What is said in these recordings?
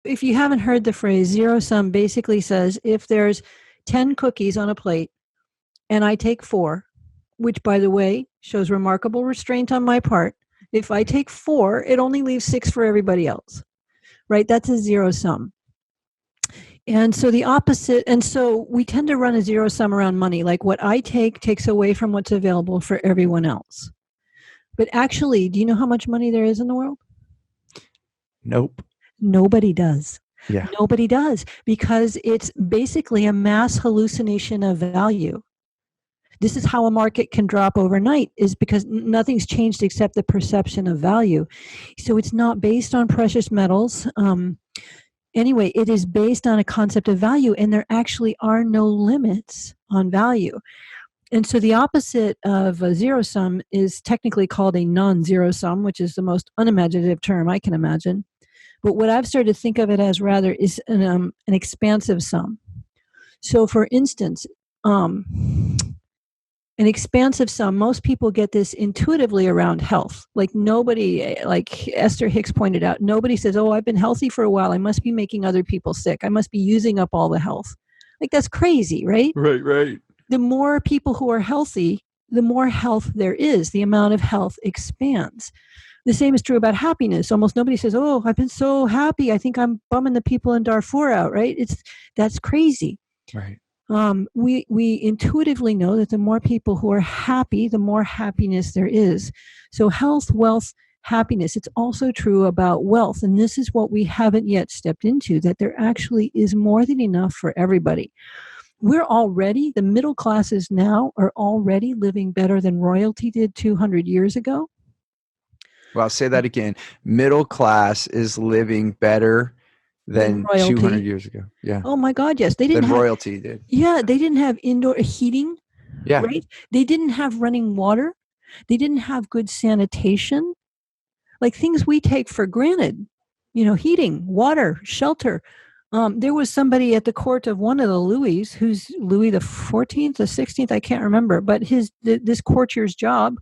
if you haven't heard the phrase, zero sum basically says if there's 10 cookies on a plate and I take 4, which by the way shows remarkable restraint on my part. If I take 4, it only leaves 6 for everybody else, right? That's a zero sum. And so the opposite, and so we tend to run a zero sum around money, like what I take takes away from what's available for everyone else. But actually, do you know how much money there is in the world? Nope. Nobody does. Yeah. Nobody does, because it's basically a mass hallucination of value. This is how a market can drop overnight, is because nothing's changed except the perception of value. So it's not based on precious metals. Anyway, it is based on a concept of value, and there actually are no limits on value. And so the opposite of a zero sum is technically called a non-zero sum, which is the most unimaginative term I can imagine. But what I've started to think of it as rather is an expansive sum. So for instance, an expansive sum, most people get this intuitively around health. Like nobody, like Esther Hicks pointed out, nobody says, oh, I've been healthy for a while. I must be making other people sick. I must be using up all the health. Like that's crazy, right? Right. The more people who are healthy, the more health there is. The amount of health expands. The same is true about happiness. Almost nobody says, oh, I've been so happy. I think I'm bumming the people in Darfur out, right? That's crazy. Right. We intuitively know that the more people who are happy, the more happiness there is. So health, wealth, happiness. It's also true about wealth. And this is what we haven't yet stepped into, that there actually is more than enough for everybody. The middle classes now are already living better than royalty did 200 years ago. Well, I'll say that again. Middle class is living better than 200 years ago. Yeah. Oh my God, yes. They didn't have royalty did. Yeah, they didn't have indoor heating. Yeah. Right? They didn't have running water. They didn't have good sanitation. Like things we take for granted, heating, water, shelter. There was somebody at the court of one of the Louis, who's Louis the 14th, the 16th, I can't remember, but this courtier's job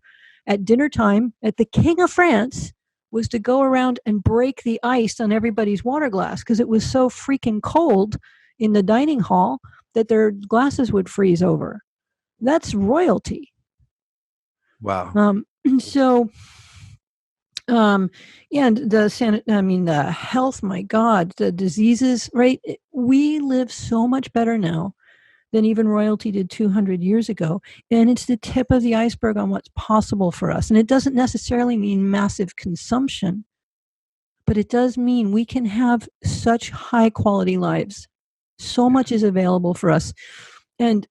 at dinner time at the King of France was to go around and break the ice on everybody's water glass because it was so freaking cold in the dining hall that their glasses would freeze over. That's royalty. Wow. And the health, my God, the diseases, right? We live so much better now than even royalty did 200 years ago. And it's the tip of the iceberg on what's possible for us. And it doesn't necessarily mean massive consumption, but it does mean we can have such high quality lives. So much is available for us. And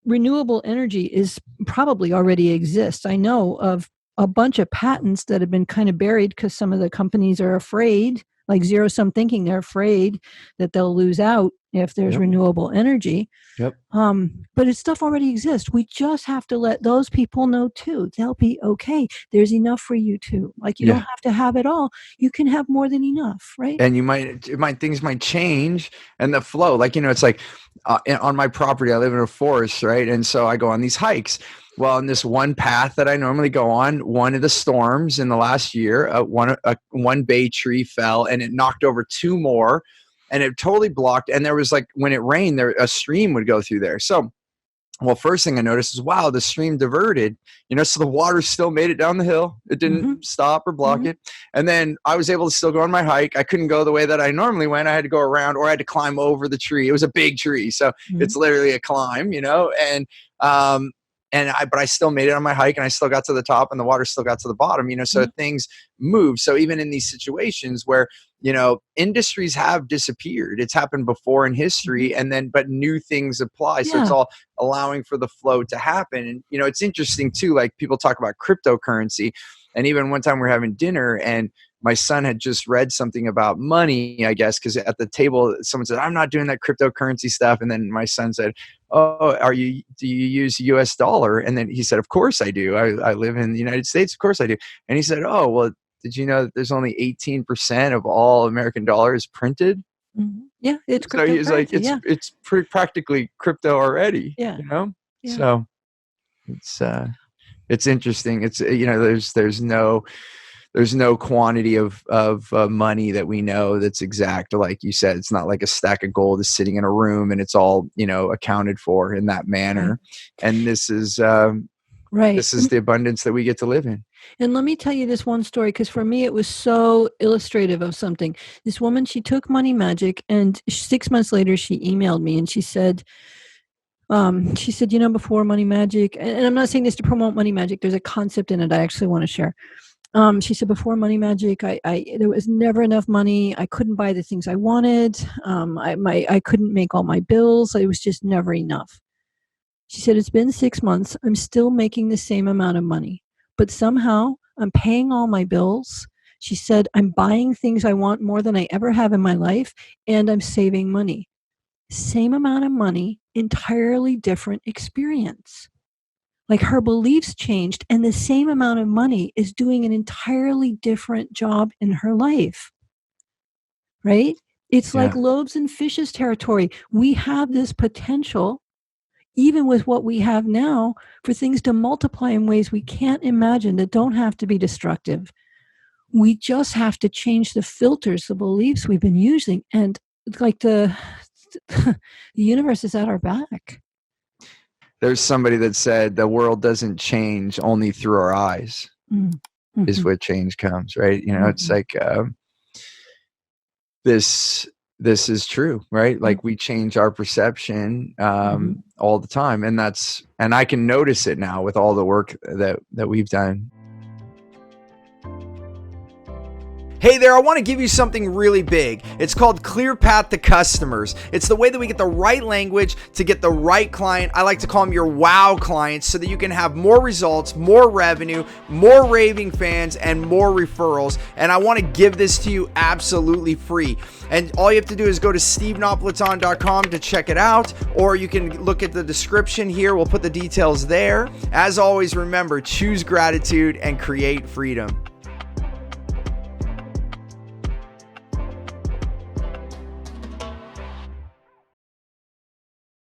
renewable energy is probably already exists. I know of a bunch of patents that have been kind of buried because some of the companies are afraid, like zero sum thinking, they're afraid that they'll lose out if there's renewable energy. Yep. But it's stuff already exists. We just have to let those people know too. They'll be okay. There's enough for you too. Like you don't have to have it all. You can have more than enough, right? And things might change and the flow. Like, it's like on my property, I live in a forest, right? And so I go on these hikes. Well, in this one path that I normally go on, one of the storms in the last year, one bay tree fell and it knocked over 2 more, and it totally blocked. And there was like, when it rained, a stream would go through there. So, well, first thing I noticed is, wow, the stream diverted, so the water still made it down the hill. It didn't stop or block it. And then I was able to still go on my hike. I couldn't go the way that I normally went. I had to go around, or I had to climb over the tree. It was a big tree. So it's literally a climb, but I still made it on my hike, and I still got to the top, and the water still got to the bottom, so things move. So even in these situations where, industries have disappeared, it's happened before in history, but new things apply. So it's all allowing for the flow to happen. And, it's interesting too, like people talk about cryptocurrency. And even one time we were having dinner, and my son had just read something about money, I guess, because at the table, someone said, I'm not doing that cryptocurrency stuff. And then my son said, oh, do you use US dollar? And then he said, of course I do. I live in the United States. Of course I do. And he said, oh, well, did you know that there's only 18% of all American dollars printed? Mm-hmm. Yeah, it's cryptocurrency. So he's like, it's practically crypto already. Yeah. So it's interesting. It's, there's there's no quantity of money that we know that's exact. Like you said, it's not like a stack of gold is sitting in a room and it's all, accounted for in that manner. Right. And this is Right. this is the abundance that we get to live in. And let me tell you this one story, because for me, it was so illustrative of something. This woman, she took Money Magic, and 6 months later, she emailed me and she said, before Money Magic, and I'm not saying this to promote Money Magic, there's a concept in it I actually want to share. She said, before Money Magic, there was never enough money. I couldn't buy the things I wanted. I couldn't make all my bills. It was just never enough. She said, it's been 6 months. I'm still making the same amount of money, but somehow I'm paying all my bills. She said, I'm buying things I want more than I ever have in my life, and I'm saving money. Same amount of money, entirely different experience. Like, her beliefs changed, and the same amount of money is doing an entirely different job in her life. Right? It's like loaves and fishes territory. We have this potential, even with what we have now, for things to multiply in ways we can't imagine, that don't have to be destructive. We just have to change the filters, the beliefs we've been using, and like the universe is at our back. There's somebody that said the world doesn't change only through our eyes. Mm-hmm. Is where change comes, right? It's like this is true, right? Like, we change our perception all the time, and I can notice it now with all the work that we've done. Hey there, I want to give you something really big. It's called Clear Path to Customers. It's the way that we get the right language to get the right client. I like to call them your wow clients, so that you can have more results, more revenue, more raving fans, and more referrals. And I want to give this to you absolutely free. And all you have to do is go to stevenapolitan.com to check it out, or you can look at the description here. We'll put the details there. As always, remember, choose gratitude and create freedom.